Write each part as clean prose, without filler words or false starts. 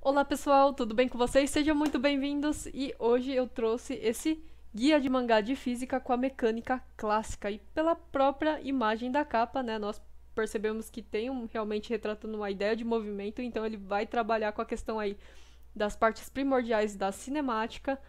Olá pessoal, tudo bem com vocês? Sejam muito bem-vindos e hoje eu trouxe esse guia de mangá de física com a mecânica clássica e pela própria imagem da capa, né, nós percebemos que tem realmente retratando uma ideia de movimento, então ele vai trabalhar com a questão aí das partes primordiais da cinemática,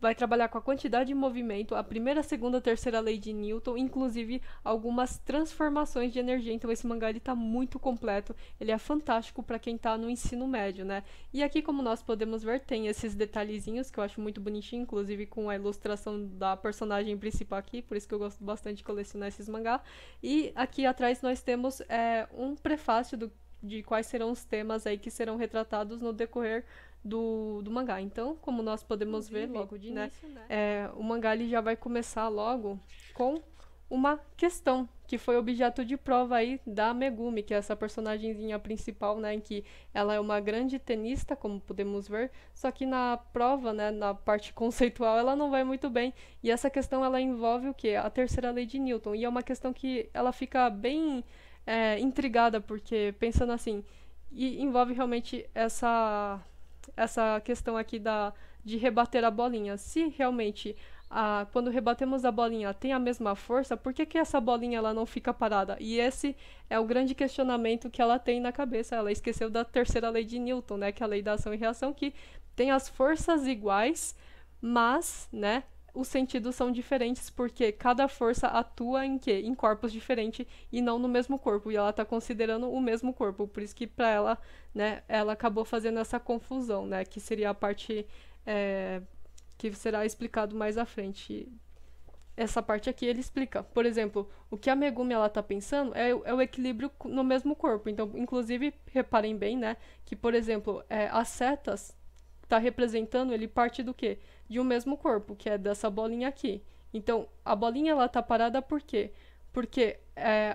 vai trabalhar com a quantidade de movimento, a primeira, segunda, terceira lei de Newton, inclusive algumas transformações de energia. Então esse mangá ele tá muito completo, ele é fantástico para quem tá no ensino médio, né? E aqui, como nós podemos ver, tem esses detalhezinhos que eu acho muito bonitinho, inclusive com a ilustração da personagem principal aqui, por isso que eu gosto bastante de colecionar esses mangá. E aqui atrás nós temos um prefácio de quais serão os temas aí que serão retratados no decorrer do mangá. Então, como nós podemos ver logo de início, né, o mangá ele já vai começar logo com uma questão que foi objeto de prova aí da Megumi, que é essa personagemzinha principal, né, em que ela é uma grande tenista, como podemos ver, só que na prova, né, na parte conceitual, ela não vai muito bem, e essa questão ela envolve o quê? A terceira lei de Newton, e é uma questão que ela fica bem intrigada, porque pensando assim, e envolve realmente essa questão aqui de rebater a bolinha. Se realmente, quando rebatemos a bolinha tem a mesma força, por que essa bolinha ela não fica parada? E esse é o grande questionamento que ela tem na cabeça. Ela esqueceu da terceira lei de Newton, né, que é a lei da ação e reação, que tem as forças iguais, mas, né, os sentidos são diferentes porque cada força atua em quê? Em corpos diferentes e não no mesmo corpo. E ela está considerando o mesmo corpo. Por isso que para ela, né, ela acabou fazendo essa confusão, né? Que seria a parte que será explicado mais à frente. Essa parte aqui ele explica. Por exemplo, o que a Megumi ela tá pensando é o equilíbrio no mesmo corpo. Então, inclusive, reparem bem, né? Que, por exemplo, as setas está representando, ele parte do quê? De um mesmo corpo, que é dessa bolinha aqui. Então, a bolinha ela tá parada por quê? Porque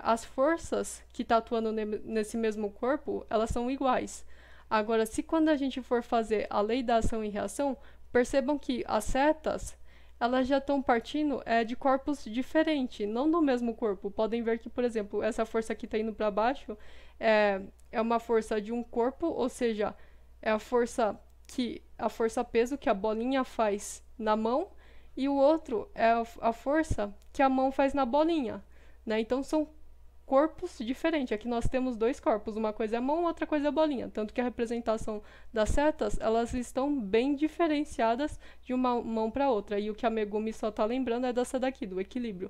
as forças que tá atuando nesse mesmo corpo, elas são iguais. Agora, se quando a gente for fazer a lei da ação e reação, percebam que as setas, elas já estão partindo de corpos diferentes, não do mesmo corpo. Podem ver que, por exemplo, essa força que está indo para baixo é uma força de um corpo, ou seja, é a força peso que a bolinha faz na mão e o outro é a força que a mão faz na bolinha, né? Então são corpos diferentes. Aqui nós temos dois corpos, uma coisa é a mão, outra coisa é a bolinha. Tanto que a representação das setas, elas estão bem diferenciadas de uma mão para outra. E o que a Megumi só está lembrando é dessa daqui, do equilíbrio,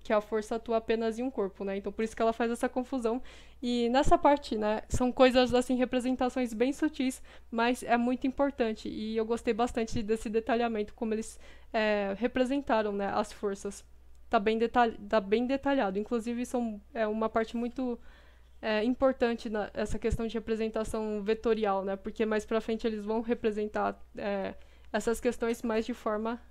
que a força atua apenas em um corpo, né? Então por isso que ela faz essa confusão. E nessa parte, né, são coisas assim, representações bem sutis, mas é muito importante. E eu gostei bastante desse detalhamento, como eles representaram, né, as forças. Tá bem detalhado. Inclusive, isso é uma parte muito importante essa questão de representação vetorial, né? Porque mais pra frente eles vão representar essas questões mais de forma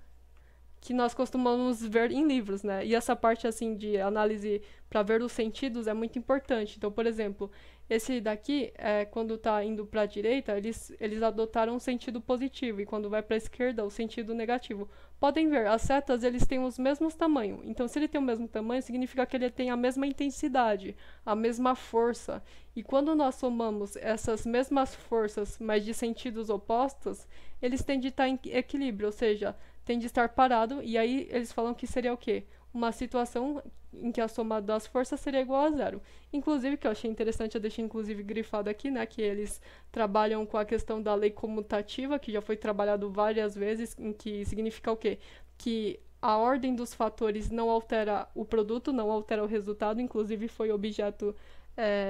que nós costumamos ver em livros, né? E essa parte, assim, de análise para ver os sentidos é muito importante. Então, por exemplo, esse daqui, quando está indo para a direita, eles adotaram um sentido positivo, e quando vai para a esquerda, o sentido negativo. Podem ver, as setas, eles têm os mesmos tamanhos. Então, se ele tem o mesmo tamanho, significa que ele tem a mesma intensidade, a mesma força. E quando nós somamos essas mesmas forças, mas de sentidos opostos, eles têm de estar em equilíbrio, ou seja, tem de estar parado, e aí eles falam que seria o quê? Uma situação em que a soma das forças seria igual a zero. Inclusive, que eu achei interessante, eu deixei inclusive grifado aqui, né, que eles trabalham com a questão da lei comutativa, que já foi trabalhado várias vezes, em que significa o quê? Que a ordem dos fatores não altera o produto, não altera o resultado, inclusive foi objeto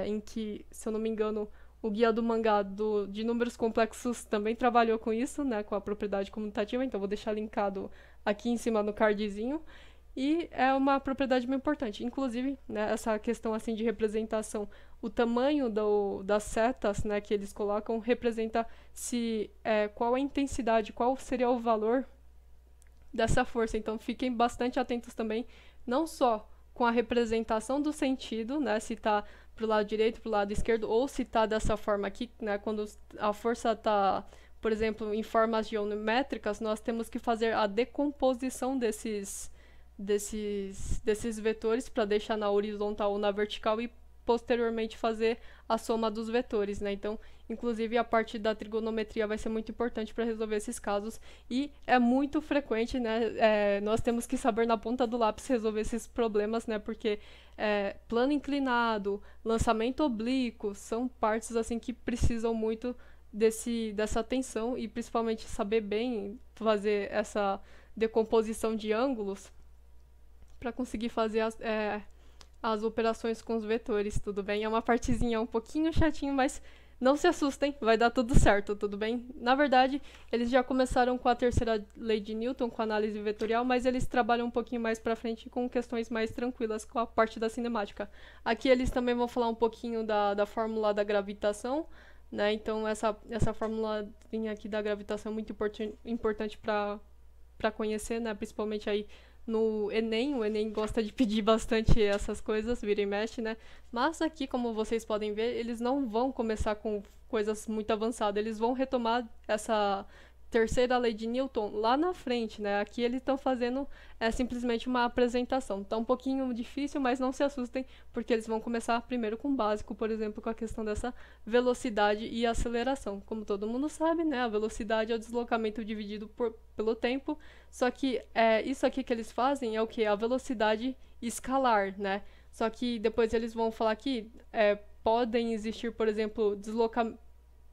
em que, se eu não me engano, o guia do mangá de números complexos também trabalhou com isso, né, com a propriedade comutativa, então vou deixar linkado aqui em cima no cardzinho. E é uma propriedade muito importante. Inclusive, né, essa questão assim de representação, o tamanho das setas, né, que eles colocam representa qual a intensidade, qual seria o valor dessa força. Então fiquem bastante atentos também, não só com a representação do sentido, né, se está para o lado direito, para o lado esquerdo, ou se está dessa forma aqui, né, quando a força está, por exemplo, em formas geométricas, nós temos que fazer a decomposição desses vetores para deixar na horizontal ou na vertical e posteriormente fazer a soma dos vetores, né? Então, Inclusive, a parte da trigonometria vai ser muito importante para resolver esses casos. E é muito frequente, né? Nós temos que saber na ponta do lápis resolver esses problemas, né? Porque plano inclinado, lançamento oblíquo, são partes assim que precisam muito dessa atenção e principalmente saber bem fazer essa decomposição de ângulos para conseguir fazer as operações com os vetores, tudo bem? É uma partezinha um pouquinho chatinho, mas não se assustem, vai dar tudo certo, tudo bem? Na verdade, eles já começaram com a terceira lei de Newton, com a análise vetorial, mas eles trabalham um pouquinho mais pra frente com questões mais tranquilas com a parte da cinemática. Aqui eles também vão falar um pouquinho da fórmula da gravitação, né? Então essa fórmula aqui da gravitação é muito importante para conhecer, né? Principalmente aí no Enem. O Enem gosta de pedir bastante essas coisas, vira e mexe, né? Mas aqui, como vocês podem ver, eles não vão começar com coisas muito avançadas. Eles vão retomar essa terceira lei de Newton lá na frente, né? Aqui eles estão fazendo simplesmente uma apresentação. Tá um pouquinho difícil, mas não se assustem, porque eles vão começar primeiro com o básico, por exemplo, com a questão dessa velocidade e aceleração. Como todo mundo sabe, né? A velocidade é o deslocamento dividido pelo tempo, só que isso aqui que eles fazem é o que? A velocidade escalar, né? Só que depois eles vão falar que podem existir, por exemplo,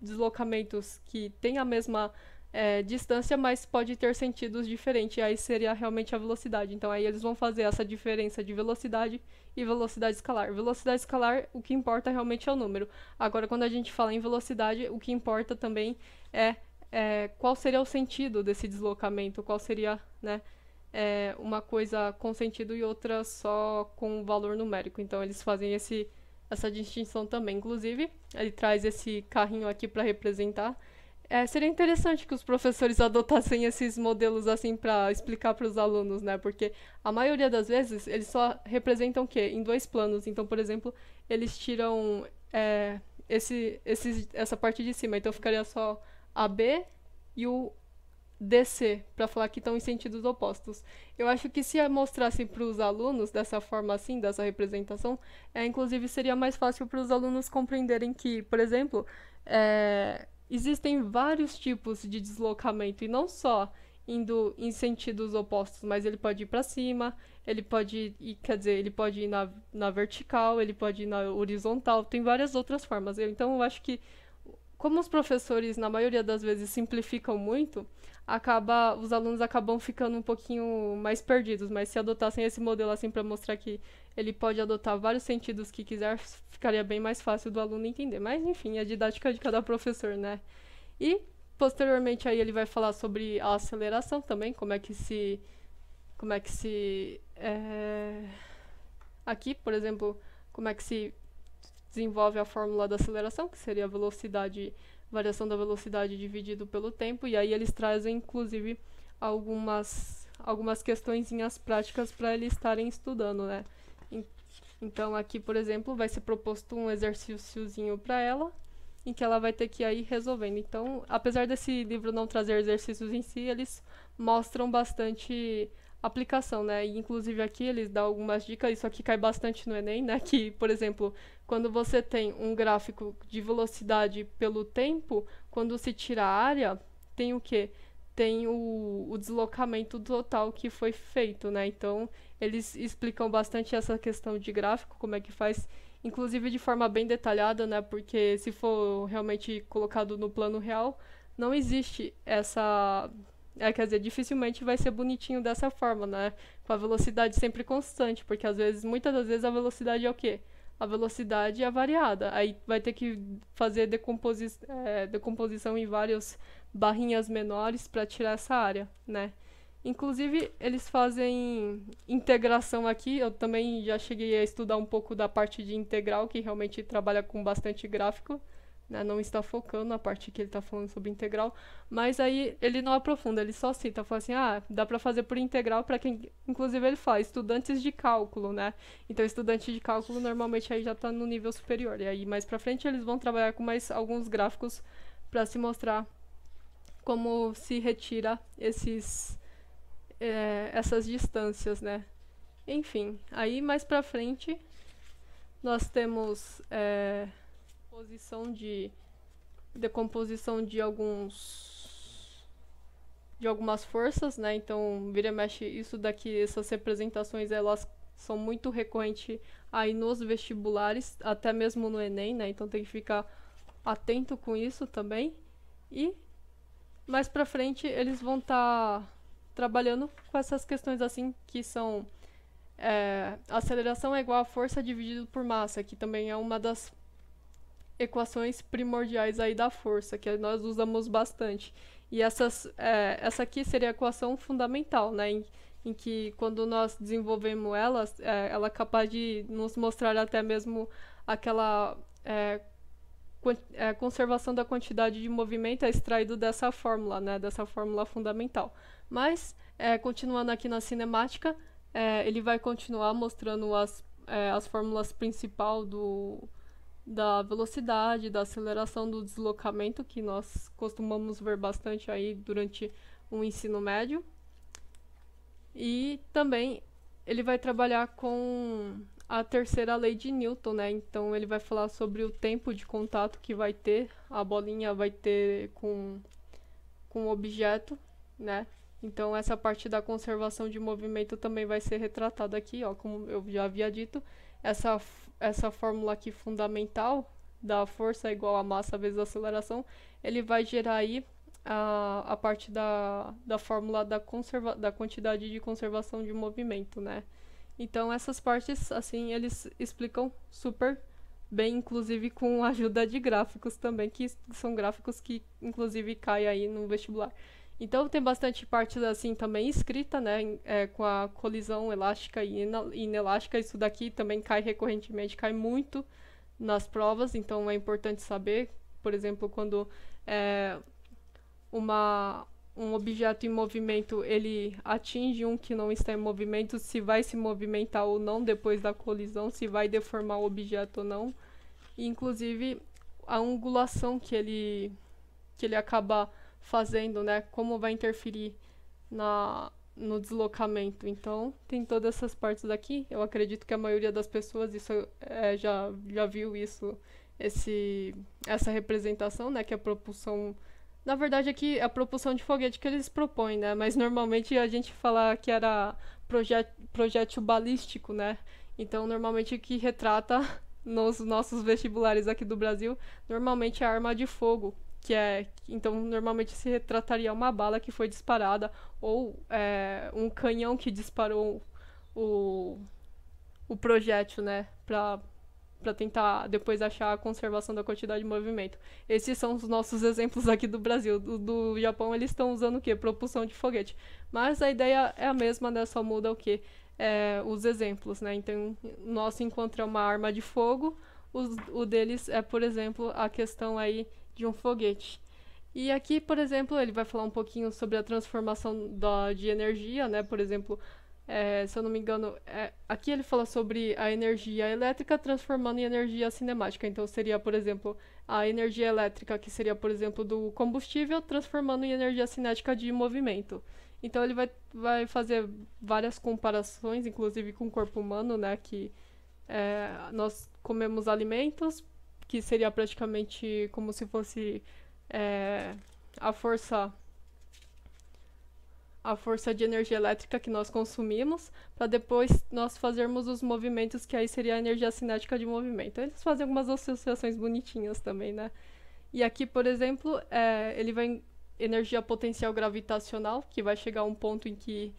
deslocamentos que têm a mesma distância, mas pode ter sentidos diferentes, e aí seria realmente a velocidade. Então aí eles vão fazer essa diferença de velocidade e velocidade escalar. Velocidade escalar, o que importa realmente é o número. Agora, quando a gente fala em velocidade, o que importa também é qual seria o sentido desse deslocamento, qual seria, né, uma coisa com sentido e outra só com valor numérico. Então eles fazem essa distinção também. Inclusive, ele traz esse carrinho aqui para representar. Seria interessante que os professores adotassem esses modelos assim para explicar para os alunos, né? Porque a maioria das vezes eles só representam o quê? Em dois planos. Então, por exemplo, eles tiram essa parte de cima. Então ficaria só AB e o DC, para falar que estão em sentidos opostos. Eu acho que se mostrasse para os alunos dessa forma assim, dessa representação, inclusive seria mais fácil para os alunos compreenderem que, por exemplo, existem vários tipos de deslocamento, e não só indo em sentidos opostos, mas ele pode ir para cima, ele pode ir, quer dizer, ele pode ir na vertical, ele pode ir na horizontal, tem várias outras formas. Então eu acho que, como os professores, na maioria das vezes, simplificam muito, os alunos acabam ficando um pouquinho mais perdidos. Mas se adotassem esse modelo assim para mostrar que ele pode adotar vários sentidos que quiser, ficaria bem mais fácil do aluno entender. Mas, enfim, é a didática de cada professor, né? E, posteriormente, aí ele vai falar sobre a aceleração também, como é que se aqui, por exemplo, como é que se desenvolve a fórmula da aceleração, que seria a variação da velocidade dividido pelo tempo, e aí eles trazem, inclusive, algumas questõezinhas práticas para eles estarem estudando, né? Então, aqui, por exemplo, vai ser proposto um exercíciozinho para ela, em que ela vai ter que ir aí resolvendo. Então, apesar desse livro não trazer exercícios em si, eles mostram bastante aplicação, né? E, inclusive, aqui eles dão algumas dicas, isso aqui cai bastante no Enem, né? Que, por exemplo, quando você tem um gráfico de velocidade pelo tempo, quando se tira a área, tem o quê? Tem o deslocamento total que foi feito, né? Então, eles explicam bastante essa questão de gráfico, como é que faz, inclusive de forma bem detalhada, né? Porque se for realmente colocado no plano real, não existe essa... quer dizer, dificilmente vai ser bonitinho dessa forma, né? Com a velocidade sempre constante, porque muitas das vezes a velocidade é o quê? A velocidade é variada. Aí vai ter que fazer decomposição em várias barrinhas menores para tirar essa área, né? Inclusive, eles fazem integração aqui. Eu também já cheguei a estudar um pouco da parte de integral, que realmente trabalha com bastante gráfico, né? Não está focando na parte que ele está falando sobre integral, mas aí ele não aprofunda, ele só cita, fala assim, dá para fazer por integral para quem, inclusive ele fala, estudantes de cálculo, né? Então, estudante de cálculo normalmente aí já está no nível superior, e aí mais para frente eles vão trabalhar com mais alguns gráficos para se mostrar como se retira essas distâncias, né? Enfim, aí mais para frente nós temos posição de decomposição de algumas forças, né? Então, vira e mexe, isso daqui, essas representações, elas são muito recorrentes aí nos vestibulares, até mesmo no Enem, né? Então tem que ficar atento com isso também. E mais pra frente eles vão estar trabalhando com essas questões assim que são aceleração é igual a força dividido por massa, que também é uma das equações primordiais aí da força, que nós usamos bastante. E essa aqui seria a equação fundamental, né? Em que quando nós desenvolvemos ela é capaz de nos mostrar até mesmo aquela conservação da quantidade de movimento é extraído dessa fórmula, né? Dessa fórmula fundamental. Mas, continuando aqui na cinemática, ele vai continuar mostrando as fórmulas principais da velocidade, da aceleração, do deslocamento, que nós costumamos ver bastante aí durante o ensino médio. E também ele vai trabalhar com a terceira lei de Newton, né? Então ele vai falar sobre o tempo de contato que vai ter, a bolinha vai ter com o objeto, né? Então essa parte da conservação de movimento também vai ser retratada aqui, ó, como eu já havia dito. Essa fórmula aqui fundamental da força igual a massa vezes a aceleração, ele vai gerar aí a parte da fórmula da quantidade de conservação de movimento, né? Então essas partes, assim, eles explicam super bem, inclusive com a ajuda de gráficos também, que são gráficos que inclusive caem aí no vestibular. Então tem bastante parte assim também escrita, né, com a colisão elástica e inelástica. Isso daqui também cai recorrentemente, cai muito nas provas, então é importante saber, por exemplo, quando um objeto em movimento ele atinge um que não está em movimento, se vai se movimentar ou não depois da colisão, se vai deformar o objeto ou não. E, inclusive a angulação que ele acaba fazendo, né, como vai interferir no deslocamento. Então tem todas essas partes aqui. Eu acredito que a maioria das pessoas já viu essa representação, né, que é a propulsão. Na verdade aqui é a propulsão de foguete que eles propõem, né? Mas normalmente a gente fala que era projétil balístico, né? Então normalmente o que retrata nos nossos vestibulares aqui do Brasil, normalmente é a arma de fogo, então normalmente se retrataria uma bala que foi disparada ou um canhão que disparou o projétil, né? Para tentar depois achar a conservação da quantidade de movimento. Esses são os nossos exemplos aqui do Brasil. Do Japão eles estão usando o quê? Propulsão de foguete. Mas a ideia é a mesma, né? Só muda o quê? Os exemplos, né? Então, o nosso encontro é uma arma de fogo, o deles é, por exemplo, a questão aí de um foguete. E aqui, por exemplo, ele vai falar um pouquinho sobre a transformação de energia, né? Por exemplo, se eu não me engano, aqui ele fala sobre a energia elétrica transformando em energia cinemática. Então seria, por exemplo, a energia elétrica, que seria, por exemplo, do combustível, transformando em energia cinética de movimento. Então ele vai fazer várias comparações, inclusive com o corpo humano, né? Que nós comemos alimentos, que seria praticamente como se fosse a força de energia elétrica que nós consumimos, para depois nós fazermos os movimentos, que aí seria a energia cinética de movimento. Eles fazem algumas associações bonitinhas também, né? E aqui, por exemplo, ele vai energia potencial gravitacional, que vai chegar a um ponto em que,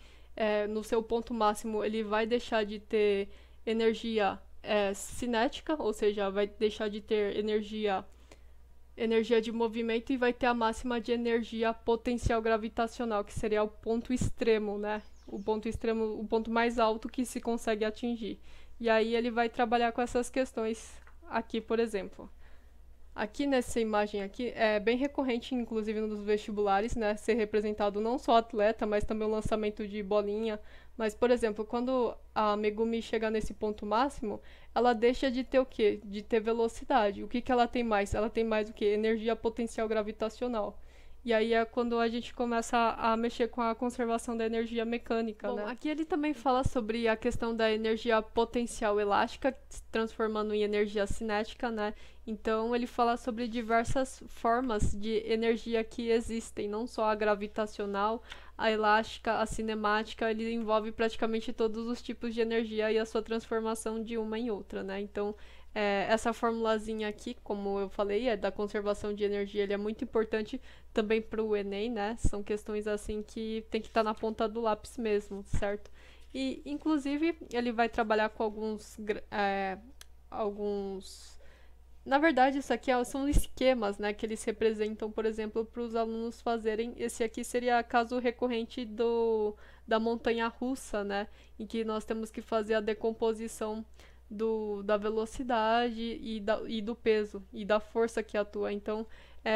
no seu ponto máximo, ele vai deixar de ter energia cinética, ou seja, vai deixar de ter energia de movimento e vai ter a máxima de energia potencial gravitacional, que seria o ponto extremo, né? O ponto extremo, o ponto mais alto que se consegue atingir. E aí ele vai trabalhar com essas questões aqui, por exemplo. Aqui nessa imagem aqui, é bem recorrente, inclusive nos vestibulares, né? Ser representado não só atleta, mas também o lançamento de bolinha. Mas, por exemplo, quando a Megumi chega nesse ponto máximo, ela deixa de ter o quê? De ter velocidade. O que ela tem mais? Ela tem mais o quê? Energia potencial gravitacional. E aí é quando a gente começa a mexer com a conservação da energia mecânica, né? Aqui ele também fala sobre a questão da energia potencial elástica, se transformando em energia cinética, né? Então ele fala sobre diversas formas de energia que existem, não só a gravitacional, a elástica, a cinemática, ele envolve praticamente todos os tipos de energia e a sua transformação de uma em outra, né? Então essa formulazinha aqui, como eu falei, é da conservação de energia, ele é muito importante também para o Enem, né? São questões assim que tem que estar na ponta do lápis mesmo, certo? E, inclusive, ele vai trabalhar com alguns... Na verdade, isso aqui são esquemas, né? Que eles representam, por exemplo, para os alunos fazerem. Esse aqui seria caso recorrente da montanha russa, né? Em que nós temos que fazer a decomposição da velocidade e do peso e da força que atua. Então,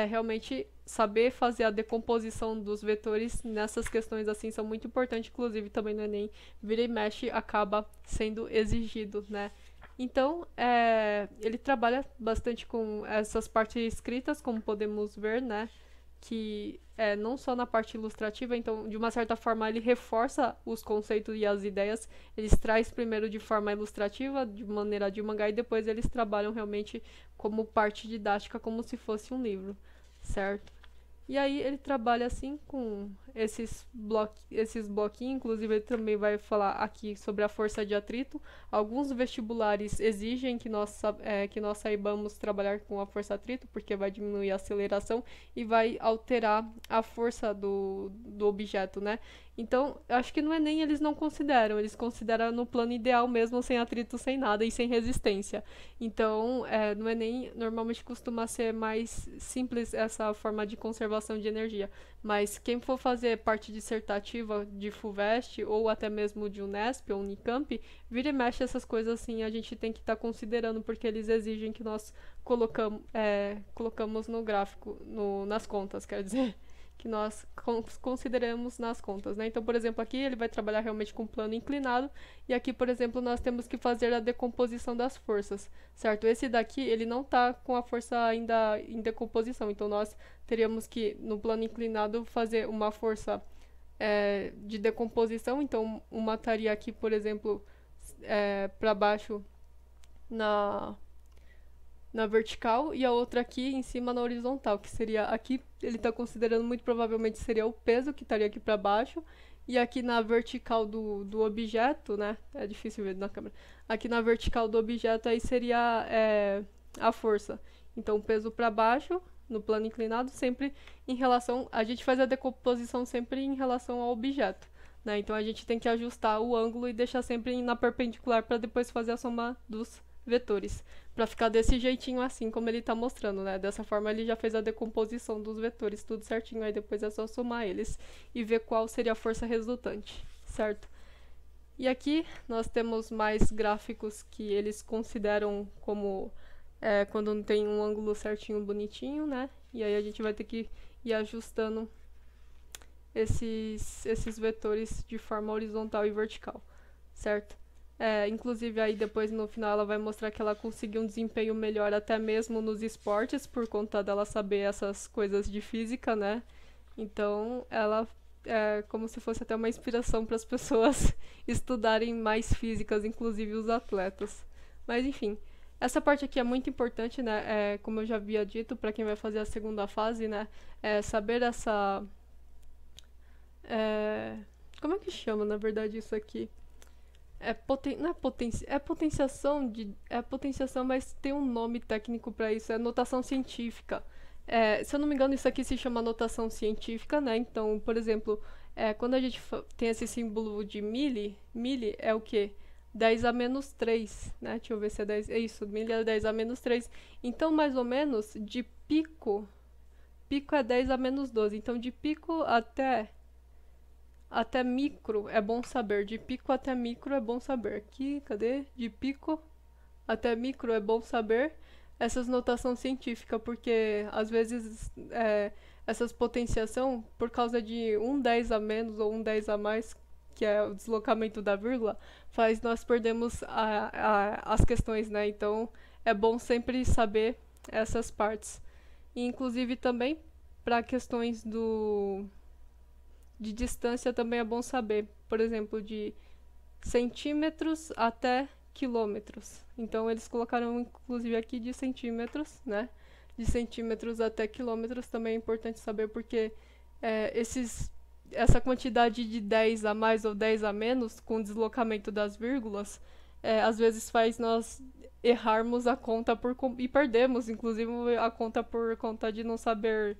realmente saber fazer a decomposição dos vetores nessas questões assim são muito importantes, inclusive também no Enem, vira e mexe acaba sendo exigido, né? Então, ele trabalha bastante com essas partes escritas, como podemos ver, né? Que não só na parte ilustrativa, então de uma certa forma ele reforça os conceitos e as ideias, eles traz primeiro de forma ilustrativa, de maneira de mangá, e depois eles trabalham realmente como parte didática, como se fosse um livro, certo? E aí ele trabalha assim com esses bloquinhos, inclusive ele também vai falar aqui sobre a força de atrito. Alguns vestibulares exigem que nós saibamos trabalhar com a força de atrito, porque vai diminuir a aceleração e vai alterar a força do objeto, né? Então, eu acho que no Enem eles não consideram, eles consideram no plano ideal mesmo, sem atrito, sem nada e sem resistência. Então, no Enem normalmente costuma ser mais simples essa forma de conservação de energia. Mas quem for fazer parte dissertativa de FUVEST ou até mesmo de Unesp ou Unicamp, vira e mexe essas coisas assim, a gente tem que estar considerando, porque eles exigem que nós colocamos no gráfico, nas contas, quer dizer, que nós consideramos nas contas, né? Então, por exemplo, aqui ele vai trabalhar realmente com plano inclinado, e aqui, por exemplo, nós temos que fazer a decomposição das forças, certo? Esse daqui, ele não está com a força ainda em decomposição, então nós teríamos que, no plano inclinado, fazer uma força de decomposição, então uma estaria aqui, por exemplo, para baixo na vertical e a outra aqui em cima na horizontal, que seria aqui, ele está considerando muito provavelmente seria o peso que estaria aqui para baixo, e aqui na vertical do objeto, né, é difícil ver na câmera, aqui na vertical do objeto aí seria a força, então o peso para baixo, no plano inclinado, sempre em relação, a gente faz a decomposição sempre em relação ao objeto, né, então a gente tem que ajustar o ângulo e deixar sempre na perpendicular para depois fazer a soma dos vetores, para ficar desse jeitinho assim como ele está mostrando, né? Dessa forma ele já fez a decomposição dos vetores, tudo certinho, aí depois é só somar eles e ver qual seria a força resultante, certo? E aqui nós temos mais gráficos que eles consideram como quando não tem um ângulo certinho, bonitinho, né? E aí a gente vai ter que ir ajustando esses vetores de forma horizontal e vertical, certo? Inclusive aí depois no final ela vai mostrar que ela conseguiu um desempenho melhor até mesmo nos esportes, por conta dela saber essas coisas de física, né? Então ela é como se fosse até uma inspiração para as pessoas estudarem mais físicas, inclusive os atletas. Mas enfim, essa parte aqui é muito importante, né? Como eu já havia dito, para quem vai fazer a segunda fase, né? Saber essa... como é que chama, na verdade, isso aqui? Não é potenciação potenciação, mas tem um nome técnico para isso, é notação científica. Se eu não me engano, isso aqui se chama notação científica, né? Então, por exemplo, quando a gente tem esse símbolo de milli é o quê? 10 a menos 3, né? Deixa eu ver se é 10. É isso, milli é 10 a menos 3. Então, mais ou menos, de pico é 10 a menos 12. Então, de pico até micro é bom saber. De pico até micro é bom saber. Aqui, cadê? De pico até micro é bom saber essas notação científica, porque às vezes essas potenciação, por causa de um 10 a menos ou um 10 a mais, que é o deslocamento da vírgula, faz nós perdemos as questões, né? Então é bom sempre saber essas partes. E inclusive também para questões de distância também é bom saber. Por exemplo, de centímetros até quilômetros. Então eles colocaram inclusive aqui de centímetros, né? De centímetros até quilômetros também é importante saber porque essa quantidade de 10 a mais ou 10 a menos com o deslocamento das vírgulas, às vezes faz nós errarmos a conta e perdemos, inclusive, a conta por conta de não saber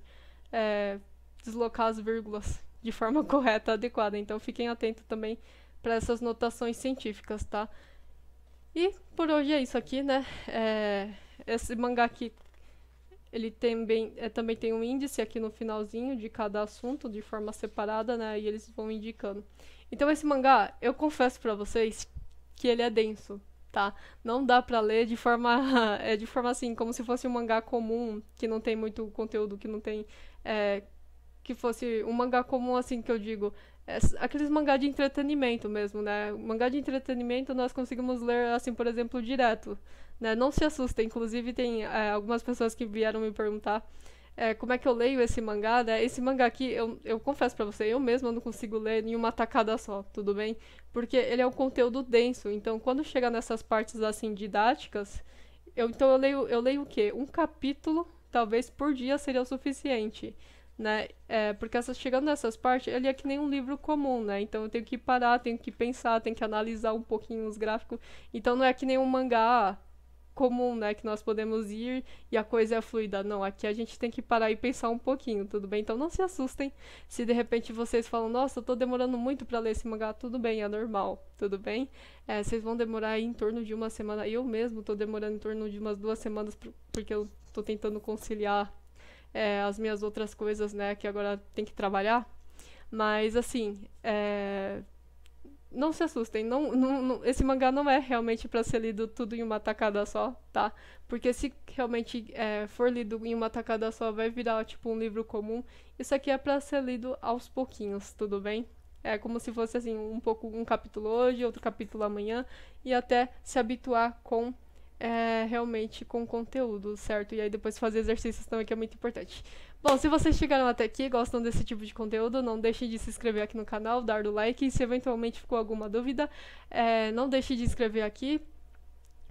deslocar as vírgulas de forma correta, adequada. Então fiquem atentos também para essas notações científicas, tá? E por hoje é isso aqui, né? Esse mangá aqui, ele também tem um índice aqui no finalzinho de cada assunto, de forma separada, né? E eles vão indicando. Então esse mangá, eu confesso pra vocês que ele é denso, tá? Não dá pra ler de forma de forma assim, como se fosse um mangá comum, que não tem muito conteúdo, que não tem que fosse um mangá comum, assim, que eu digo, aqueles mangá de entretenimento mesmo, né? Mangá de entretenimento nós conseguimos ler, assim, por exemplo, direto, né? Não se assustem, inclusive tem algumas pessoas que vieram me perguntar como é que eu leio esse mangá, né? Esse mangá aqui, eu confesso pra você, eu mesma não consigo ler em uma tacada só, tudo bem? Porque ele é um conteúdo denso, então quando chega nessas partes, assim, didáticas, então eu leio o quê? Um capítulo, talvez, por dia seria o suficiente, né? Porque chegando nessas partes, ele é que nem um livro comum, né? Então eu tenho que parar, tenho que pensar, tenho que analisar um pouquinho os gráficos. Então não é que nem um mangá comum, né? Que nós podemos ir e a coisa é fluida. Não, aqui a gente tem que parar e pensar um pouquinho, tudo bem? Então não se assustem se de repente vocês falam, nossa, eu tô demorando muito pra ler esse mangá. Tudo bem, é normal, tudo bem? Vocês vão demorar aí em torno de uma semana. Eu mesmo tô demorando em torno de umas 2 semanas porque eu tô tentando conciliar as minhas outras coisas, né, que agora tem que trabalhar. Mas, assim, não se assustem. Esse mangá não é realmente para ser lido tudo em uma tacada só, tá? Porque se realmente for lido em uma tacada só, vai virar, tipo, um livro comum. Isso aqui é para ser lido aos pouquinhos, tudo bem? É como se fosse, assim, um capítulo hoje, outro capítulo amanhã, e até se habituar com realmente com conteúdo, certo? E aí depois fazer exercícios também, que é muito importante. Bom, se vocês chegaram até aqui, gostam desse tipo de conteúdo, não deixem de se inscrever aqui no canal, dar o like, e se eventualmente ficou alguma dúvida, não deixe de escrever aqui,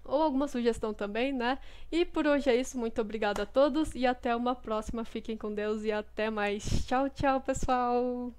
ou alguma sugestão também, né? E por hoje é isso, muito obrigada a todos, e até uma próxima, fiquem com Deus, e até mais. Tchau, tchau, pessoal!